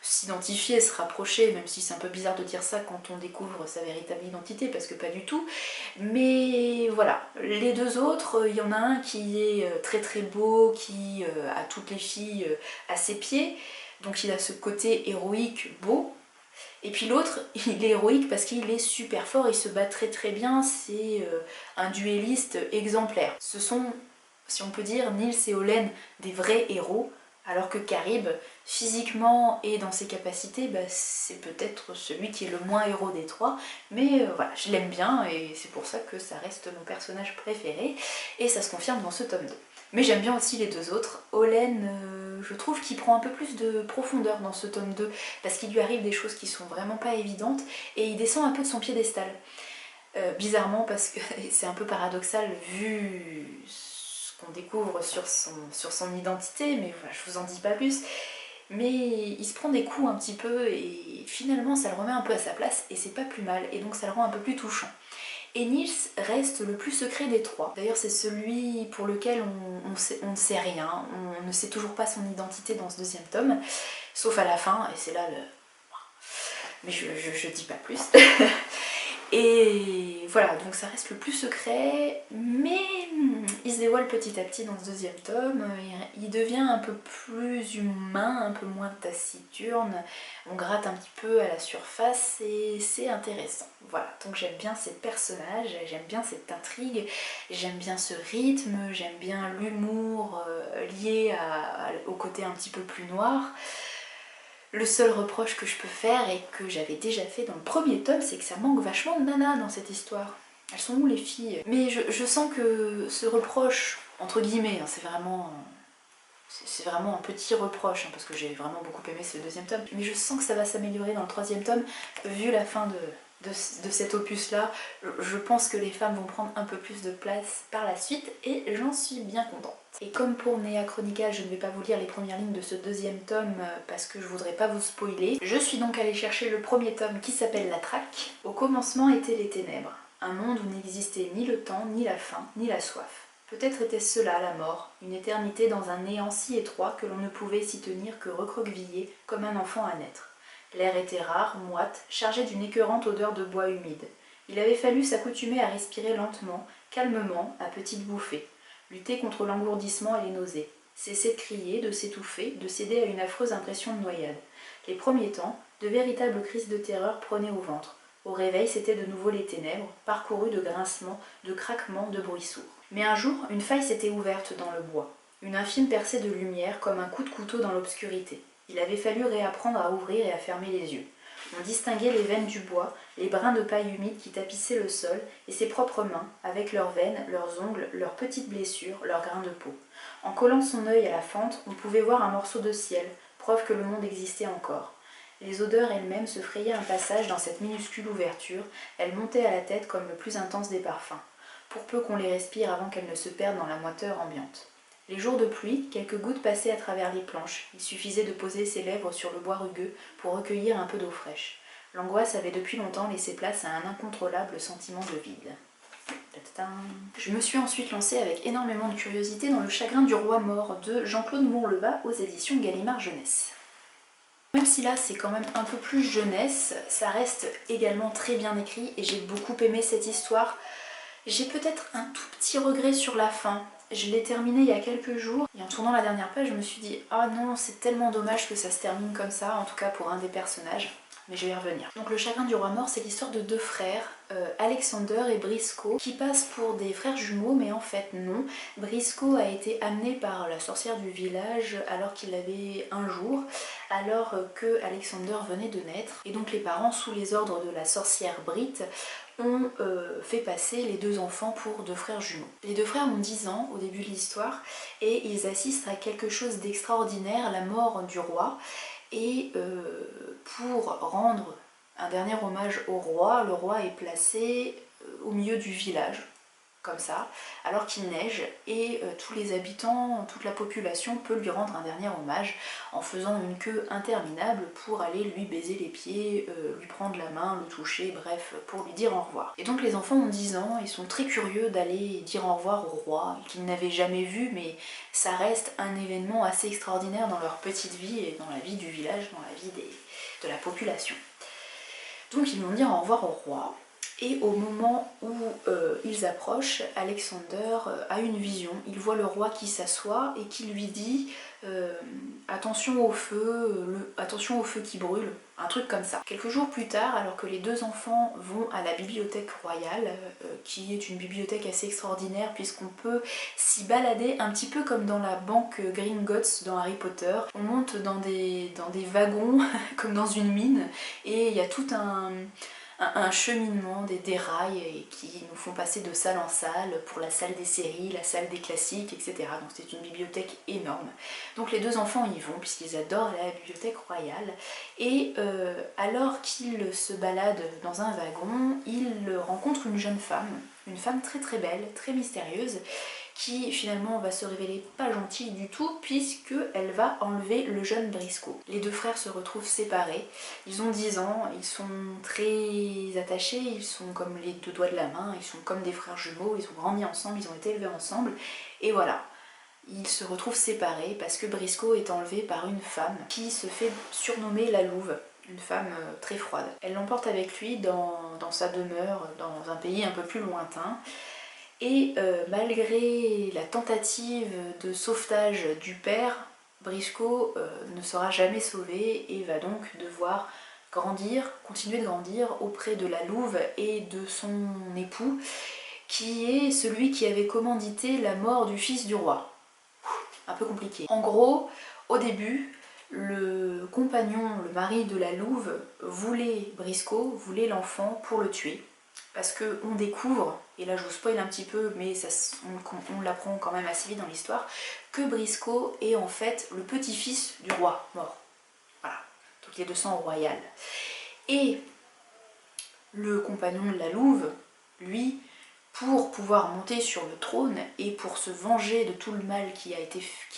s'identifier, se rapprocher, même si c'est un peu bizarre de dire ça quand on découvre sa véritable identité, parce que pas du tout. Mais voilà, les deux autres, il y en a un qui est très très beau, qui a toutes les filles à ses pieds, donc il a ce côté héroïque beau. Et puis l'autre, il est héroïque parce qu'il est super fort, il se bat très très bien, c'est un duelliste exemplaire. Ce sont, si on peut dire, Nils et Olen des vrais héros, alors que Caribe, physiquement et dans ses capacités, bah, c'est peut-être celui qui est le moins héros des trois, mais voilà, je l'aime bien et c'est pour ça que ça reste mon personnage préféré, et ça se confirme dans ce tome 2. Mais j'aime bien aussi les deux autres. Olen, je trouve qu'il prend un peu plus de profondeur dans ce tome 2, parce qu'il lui arrive des choses qui sont vraiment pas évidentes, et il descend un peu de son piédestal. Bizarrement, parce que c'est un peu paradoxal vu qu'on découvre sur son identité, mais voilà, je vous en dis pas plus. Mais il se prend des coups un petit peu et finalement ça le remet un peu à sa place et c'est pas plus mal, et donc ça le rend un peu plus touchant. Et Nils reste le plus secret des trois. D'ailleurs c'est celui pour lequel on ne sait rien, on ne sait toujours pas son identité dans ce deuxième tome, sauf à la fin, et c'est là le... Mais je dis pas plus. Et voilà, donc ça reste le plus secret, mais il se dévoile petit à petit dans ce deuxième tome, il devient un peu plus humain, un peu moins taciturne, on gratte un petit peu à la surface et c'est intéressant. Voilà, donc j'aime bien ces personnages, j'aime bien cette intrigue, j'aime bien ce rythme, j'aime bien l'humour lié au côté un petit peu plus noir. Le seul reproche que je peux faire, et que j'avais déjà fait dans le premier tome, c'est que ça manque vachement de nana dans cette histoire. Elles sont où les filles? Mais je sens que ce reproche, entre guillemets, hein, c'est vraiment un petit reproche, hein, parce que j'ai vraiment beaucoup aimé ce deuxième tome, mais je sens que ça va s'améliorer dans le troisième tome, vu la fin de cet opus là. Je pense que les femmes vont prendre un peu plus de place par la suite et j'en suis bien contente. Et comme pour Nea Chronicle, je ne vais pas vous lire les premières lignes de ce deuxième tome parce que je voudrais pas vous spoiler. Je suis donc allée chercher le premier tome qui s'appelle La Traque. Au commencement étaient les ténèbres, un monde où n'existait ni le temps, ni la faim, ni la soif. Peut-être était-ce cela la mort, une éternité dans un néant si étroit que l'on ne pouvait s'y tenir que recroquevillé comme un enfant à naître. L'air était rare, moite, chargé d'une écœurante odeur de bois humide. Il avait fallu s'accoutumer à respirer lentement, calmement, à petites bouffées, lutter contre l'engourdissement et les nausées, cesser de crier, de s'étouffer, de céder à une affreuse impression de noyade. Les premiers temps, de véritables crises de terreur prenaient au ventre. Au réveil, c'étaient de nouveau les ténèbres, parcourues de grincements, de craquements, de bruits sourds. Mais un jour, une faille s'était ouverte dans le bois, une infime percée de lumière comme un coup de couteau dans l'obscurité. Il avait fallu réapprendre à ouvrir et à fermer les yeux. On distinguait les veines du bois, les brins de paille humide qui tapissaient le sol, et ses propres mains, avec leurs veines, leurs ongles, leurs petites blessures, leurs grains de peau. En collant son œil à la fente, on pouvait voir un morceau de ciel, preuve que le monde existait encore. Les odeurs elles-mêmes se frayaient un passage dans cette minuscule ouverture, elles montaient à la tête comme le plus intense des parfums, pour peu qu'on les respire avant qu'elles ne se perdent dans la moiteur ambiante. Les jours de pluie, quelques gouttes passaient à travers les planches, il suffisait de poser ses lèvres sur le bois rugueux pour recueillir un peu d'eau fraîche. L'angoisse avait depuis longtemps laissé place à un incontrôlable sentiment de vide. Je me suis ensuite lancée avec énormément de curiosité dans Le chagrin du roi mort de Jean-Claude Mourleva aux éditions Gallimard Jeunesse. Même si là c'est quand même un peu plus jeunesse, ça reste également très bien écrit et j'ai beaucoup aimé cette histoire. J'ai peut-être un tout petit regret sur la fin. Je l'ai terminé il y a quelques jours et en tournant la dernière page je me suis dit ah non, c'est tellement dommage que ça se termine comme ça, en tout cas pour un des personnages. Mais je vais y revenir. Donc Le chagrin du roi mort, c'est l'histoire de deux frères, Alexander et Briscoe, qui passent pour des frères jumeaux, mais en fait non. Briscoe a été amené par la sorcière du village alors qu'il avait un jour, alors que Alexander venait de naître. Et donc les parents, sous les ordres de la sorcière Brit, ont fait passer les deux enfants pour deux frères jumeaux. Les deux frères ont 10 ans au début de l'histoire et ils assistent à quelque chose d'extraordinaire, la mort du roi. Et pour rendre un dernier hommage au roi, le roi est placé au milieu du village, comme ça, alors qu'il neige, et tous les habitants, toute la population peut lui rendre un dernier hommage en faisant une queue interminable pour aller lui baiser les pieds, lui prendre la main, le toucher, bref, pour lui dire au revoir. Et donc les enfants ont 10 ans, ils sont très curieux d'aller dire au revoir au roi, qu'ils n'avaient jamais vu, mais ça reste un événement assez extraordinaire dans leur petite vie et dans la vie du village, dans la vie de la population. Donc ils vont dire au revoir au roi. Et au moment où ils approchent, Alexander a une vision. Il voit le roi qui s'assoit et qui lui dit attention au feu qui brûle, un truc comme ça. Quelques jours plus tard, alors que les deux enfants vont à la bibliothèque royale, qui est une bibliothèque assez extraordinaire puisqu'on peut s'y balader un petit peu comme dans la banque Gringotts dans Harry Potter. On monte dans des wagons comme dans une mine et il y a tout un cheminement, des rails qui nous font passer de salle en salle pour la salle des séries, la salle des classiques, etc. Donc c'est une bibliothèque énorme. Donc les deux enfants y vont puisqu'ils adorent la bibliothèque royale. Et alors qu'ils se baladent dans un wagon, ils rencontrent une jeune femme très très belle, très mystérieuse, qui finalement va se révéler pas gentille du tout puisqu'elle va enlever le jeune Briscoe. Les deux frères se retrouvent séparés, ils ont 10 ans, ils sont très attachés, ils sont comme les deux doigts de la main, ils sont comme des frères jumeaux, ils ont grandi ensemble, ils ont été élevés ensemble, et voilà. Ils se retrouvent séparés parce que Briscoe est enlevé par une femme qui se fait surnommer la Louve, une femme très froide. Elle l'emporte avec lui dans sa demeure, dans un pays un peu plus lointain. Et malgré la tentative de sauvetage du père, Briscoe ne sera jamais sauvé et va donc devoir continuer de grandir auprès de la Louve et de son époux, qui est celui qui avait commandité la mort du fils du roi. Un peu compliqué. En gros, au début, le compagnon, le mari de la Louve, voulait Briscoe, voulait l'enfant pour le tuer. Parce qu'on découvre, et là je vous spoil un petit peu, mais on l'apprend quand même assez vite dans l'histoire, que Briscoe est en fait le petit-fils du roi mort. Voilà, donc il est de sang royal. Et le compagnon de la Louve, lui, pour pouvoir monter sur le trône et pour se venger de tout le mal qui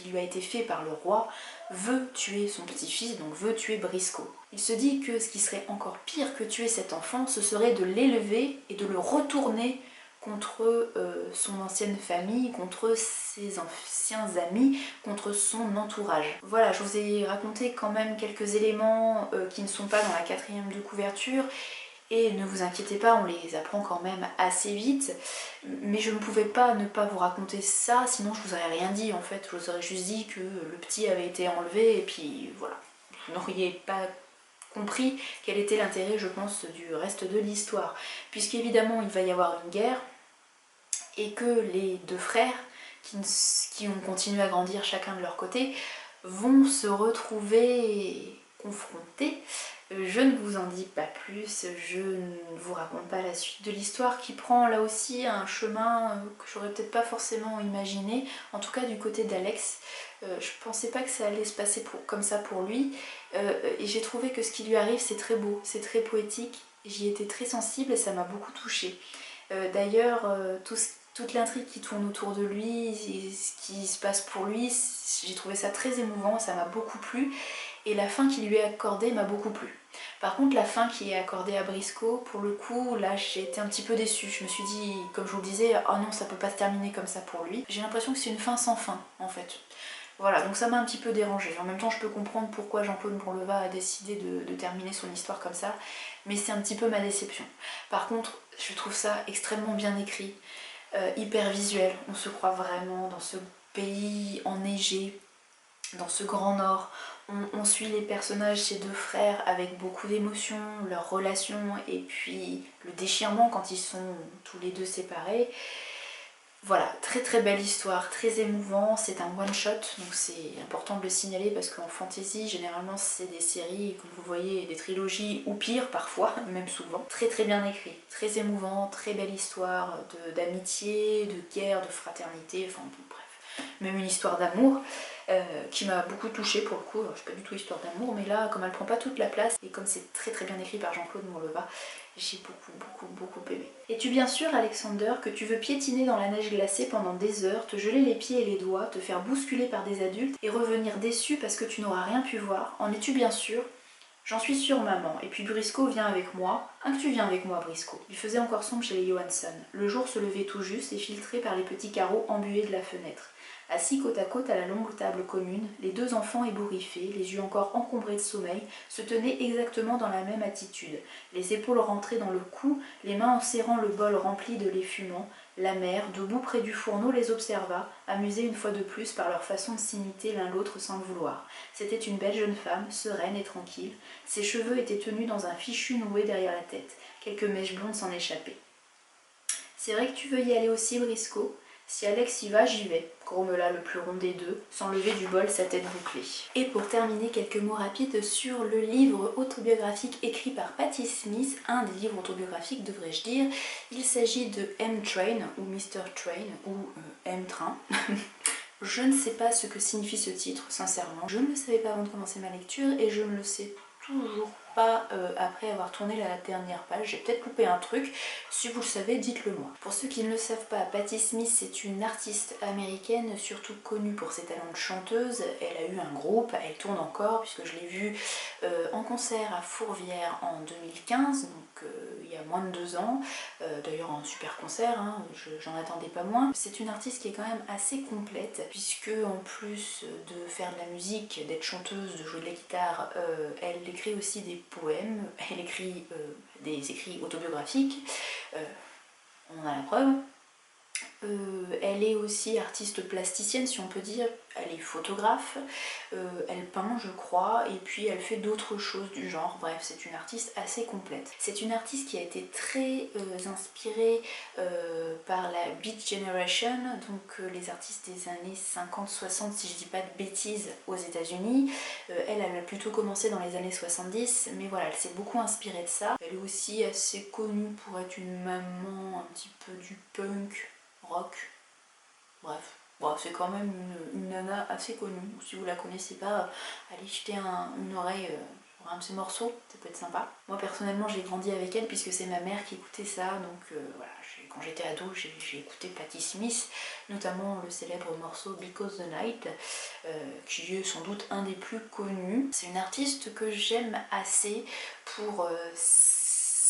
lui a été fait par le roi, veut tuer son petit-fils, donc veut tuer Briscoe. Il se dit que ce qui serait encore pire que tuer cet enfant, ce serait de l'élever et de le retourner contre son ancienne famille, contre ses anciens amis, contre son entourage. Voilà, je vous ai raconté quand même quelques éléments qui ne sont pas dans la 4e de couverture. Et ne vous inquiétez pas, on les apprend quand même assez vite. Mais je ne pouvais pas ne pas vous raconter ça, sinon je vous aurais rien dit en fait. Je vous aurais juste dit que le petit avait été enlevé et puis voilà. Vous n'auriez pas compris quel était l'intérêt, je pense, du reste de l'histoire. Puisqu'évidemment il va y avoir une guerre et que les deux frères qui ont continué à grandir chacun de leur côté vont se retrouver confrontés. Je ne vous en dis pas plus, je ne vous raconte pas la suite de l'histoire qui prend là aussi un chemin que j'aurais peut-être pas forcément imaginé, en tout cas du côté d'Alex. Je pensais pas que ça allait se passer comme ça pour lui, et j'ai trouvé que ce qui lui arrive c'est très beau, c'est très poétique, j'y étais très sensible et ça m'a beaucoup touchée. D'ailleurs, toute l'intrigue qui tourne autour de lui, ce qui se passe pour lui, j'ai trouvé ça très émouvant, ça m'a beaucoup plu. Et la fin qui lui est accordée m'a beaucoup plu. Par contre la fin qui est accordée à Briscoe, pour le coup là j'ai été un petit peu déçue. Je me suis dit, comme je vous le disais, oh non ça peut pas se terminer comme ça pour lui. J'ai l'impression que c'est une fin sans fin en fait. Voilà, donc ça m'a un petit peu dérangée. En même temps je peux comprendre pourquoi Jean-Claude Bourleva a décidé de terminer son histoire comme ça, mais c'est un petit peu ma déception. Par contre je trouve ça extrêmement bien écrit, hyper visuel. On se croit vraiment dans ce pays enneigé, dans ce grand nord. On suit les personnages, ces deux frères, avec beaucoup d'émotions, leur relation et puis le déchirement quand ils sont tous les deux séparés. Voilà, très très belle histoire, très émouvant, c'est un one shot, donc c'est important de le signaler parce qu'en fantasy, généralement c'est des séries, comme vous voyez, des trilogies ou pire parfois, même souvent. Très très bien écrit, très émouvant, très belle histoire d'amitié, de guerre, de fraternité, enfin bon, bref, même une histoire d'amour. Qui m'a beaucoup touchée pour le coup, alors, c'est pas du tout histoire d'amour, mais là comme elle prend pas toute la place et comme c'est très très bien écrit par Jean-Claude Bourleva, j'ai beaucoup aimé. Es-tu bien sûr, Alexander, que tu veux piétiner dans la neige glacée pendant des heures, te geler les pieds et les doigts, te faire bousculer par des adultes et revenir déçu parce que tu n'auras rien pu voir? En es-tu bien sûr? J'en suis sûre, maman. Et puis Briscoe vient avec moi. Que tu viens avec moi, Briscoe. Il faisait encore sombre chez les Johansson. Le jour se levait tout juste et filtrait par les petits carreaux embués de la fenêtre. Assis côte à côte à la longue table commune, les deux enfants ébouriffés, les yeux encore encombrés de sommeil, se tenaient exactement dans la même attitude, les épaules rentrées dans le cou, les mains en serrant le bol rempli de lait fumant. La mère, debout près du fourneau, les observa, amusée une fois de plus par leur façon de s'imiter l'un l'autre sans le vouloir. C'était une belle jeune femme, sereine et tranquille. Ses cheveux étaient tenus dans un fichu noué derrière la tête. Quelques mèches blondes s'en échappaient. « C'est vrai que tu veux y aller aussi, Briscoe ? Si Alex y va, j'y vais, grommela le plus rond des deux, sans lever du bol sa tête bouclée. Et pour terminer, quelques mots rapides sur le livre autobiographique écrit par Patti Smith, un des livres autobiographiques devrais-je dire. Il s'agit de M-Train, ou Mr. Train, ou M-Train. Je ne sais pas ce que signifie ce titre, sincèrement. Je ne le savais pas avant de commencer ma lecture et je ne le sais toujours pas après avoir tourné la dernière page. J'ai peut-être loupé un truc. Si vous le savez, dites-le moi. Pour ceux qui ne le savent pas, Patti Smith c'est une artiste américaine, surtout connue pour ses talents de chanteuse. Elle a eu un groupe, elle tourne encore puisque je l'ai vue en concert à Fourvière en 2015, donc il y a moins de 2 ans. D'ailleurs un super concert, hein, j'en attendais pas moins. C'est une artiste qui est quand même assez complète puisque en plus de faire de la musique, d'être chanteuse, de jouer de la guitare, elle écrit aussi des poèmes, elle écrit des écrits autobiographiques, on en a la preuve. Elle est aussi artiste plasticienne si on peut dire, elle est photographe, elle peint je crois, et puis elle fait d'autres choses du genre, bref c'est une artiste assez complète. C'est une artiste qui a été très inspirée par la Beat Generation, donc les artistes des années 50-60 si je dis pas de bêtises aux États-Unis. Elle a plutôt commencé dans les années 70, mais voilà, elle s'est beaucoup inspirée de ça. Elle est aussi assez connue pour être une maman un petit peu du punk, rock, bref. Bon, c'est quand même une nana assez connue, si vous la connaissez pas, allez jeter une oreille sur un de ses morceaux, ça peut être sympa. Moi personnellement j'ai grandi avec elle puisque c'est ma mère qui écoutait ça, donc voilà, quand j'étais ado j'ai écouté Patti Smith, notamment le célèbre morceau Because the Night, qui est sans doute un des plus connus. C'est une artiste que j'aime assez pour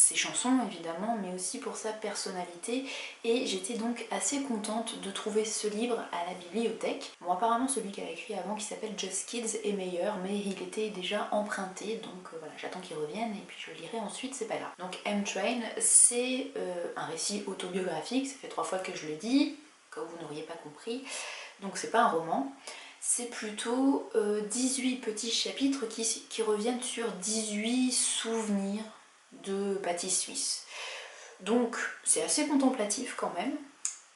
ses chansons évidemment, mais aussi pour sa personnalité, et j'étais donc assez contente de trouver ce livre à la bibliothèque. Bon, apparemment celui qu'elle a écrit avant qui s'appelle Just Kids est meilleur, mais il était déjà emprunté, donc voilà, j'attends qu'il revienne et puis je le lirai ensuite, c'est pas grave. Donc M-Train, c'est un récit autobiographique, ça fait 3 fois que je le dis, que vous n'auriez pas compris, donc c'est pas un roman. C'est plutôt 18 petits chapitres qui reviennent sur 18 souvenirs de Patti Smith. Donc c'est assez contemplatif quand même.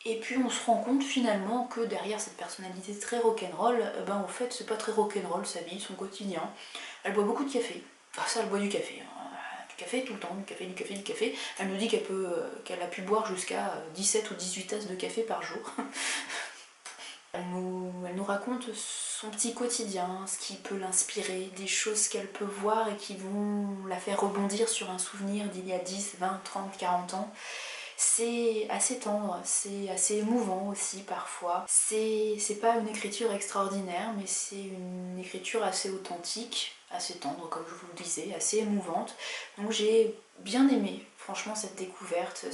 Et puis on se rend compte finalement que derrière cette personnalité très rock'n'roll, ben en fait c'est pas très rock'n'roll sa vie, son quotidien. Elle boit beaucoup de café. Enfin ça, elle boit du café. Du café tout le temps, du café, du café, du café. Elle nous dit qu'elle a pu boire jusqu'à 17 ou 18 tasses de café par jour. Elle nous raconte son petit quotidien, ce qui peut l'inspirer, des choses qu'elle peut voir et qui vont la faire rebondir sur un souvenir d'il y a 10, 20, 30, 40 ans. C'est assez tendre, c'est assez émouvant aussi parfois. C'est pas une écriture extraordinaire, mais c'est une écriture assez authentique. assez tendre comme je vous le disais, assez émouvante. Donc j'ai bien aimé franchement cette découverte,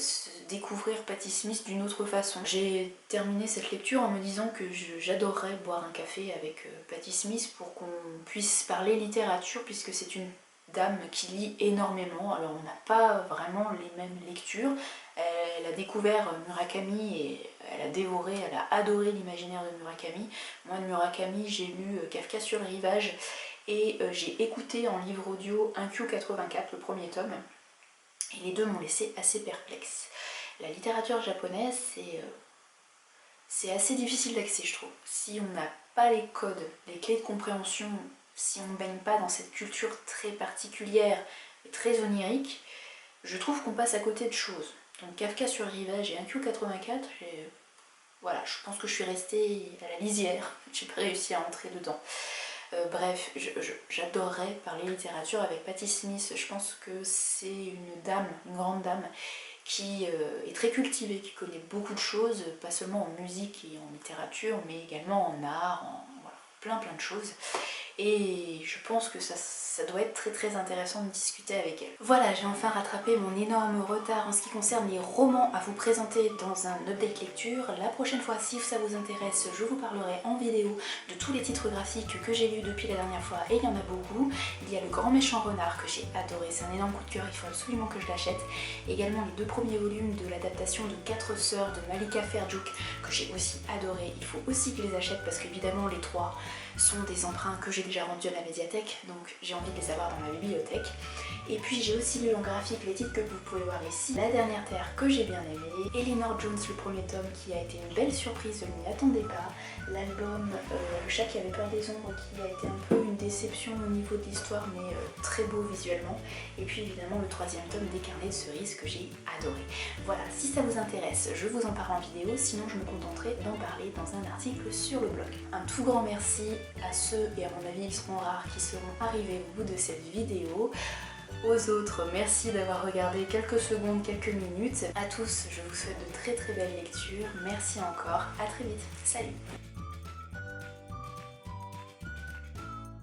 découvrir Patti Smith d'une autre façon. J'ai terminé cette lecture en me disant que j'adorerais boire un café avec Patti Smith pour qu'on puisse parler littérature, puisque c'est une dame qui lit énormément. Alors on n'a pas vraiment les mêmes lectures. Elle a découvert Murakami et elle a dévoré, elle a adoré l'imaginaire de Murakami. Moi de Murakami j'ai lu Kafka sur le rivage et j'ai écouté en livre audio 1Q84, le premier tome, et les deux m'ont laissé assez perplexe. La littérature japonaise c'est assez difficile d'accès je trouve. Si on n'a pas les codes, les clés de compréhension, si on ne baigne pas dans cette culture très particulière et très onirique, je trouve qu'on passe à côté de choses. Donc Kafka sur le rivage et 1Q84, voilà, je pense que je suis restée à la lisière, j'ai pas réussi à entrer dedans. Bref, j'adorerais parler littérature avec Patti Smith. Je pense que c'est une dame, une grande dame, qui est très cultivée, qui connaît beaucoup de choses, pas seulement en musique et en littérature, mais également en art, voilà, plein de choses. Et je pense que ça doit être très intéressant de discuter avec elle. Voilà, j'ai enfin rattrapé mon énorme retard en ce qui concerne les romans à vous présenter dans un update lecture. La prochaine fois, si ça vous intéresse, je vous parlerai en vidéo de tous les titres graphiques que j'ai lus depuis la dernière fois, et il y en a beaucoup. Il y a Le Grand Méchant Renard que j'ai adoré, c'est un énorme coup de cœur, il faut absolument que je l'achète. Également les 2 premiers volumes de l'adaptation de 4 sœurs de Malika Ferjuk que j'ai aussi adoré, il faut aussi que je les achète parce qu'évidemment les 3 sont des emprunts que j'ai déjà rendus à la médiathèque, donc j'ai envie de les avoir dans ma bibliothèque. Et puis j'ai aussi lu en graphique les titres que vous pouvez voir ici. La Dernière Terre que j'ai bien aimé, Elinor Jones le premier tome qui a été une belle surprise, je ne m'y attendais pas, l'album Le Chat qui avait peur des ombres qui a été un peu une déception au niveau de l'histoire mais très beau visuellement, et puis évidemment le 3e tome des Carnets de cerises que j'ai adoré. Voilà, si ça vous intéresse, je vous en parle en vidéo, sinon je me contenterai d'en parler dans un article sur le blog. Un tout grand merci à ceux, et à mon avis ils seront rares, qui seront arrivés au bout de cette vidéo. Aux autres, merci d'avoir regardé quelques secondes, quelques minutes. À tous, je vous souhaite de très belles lectures. Merci encore, à très vite. Salut!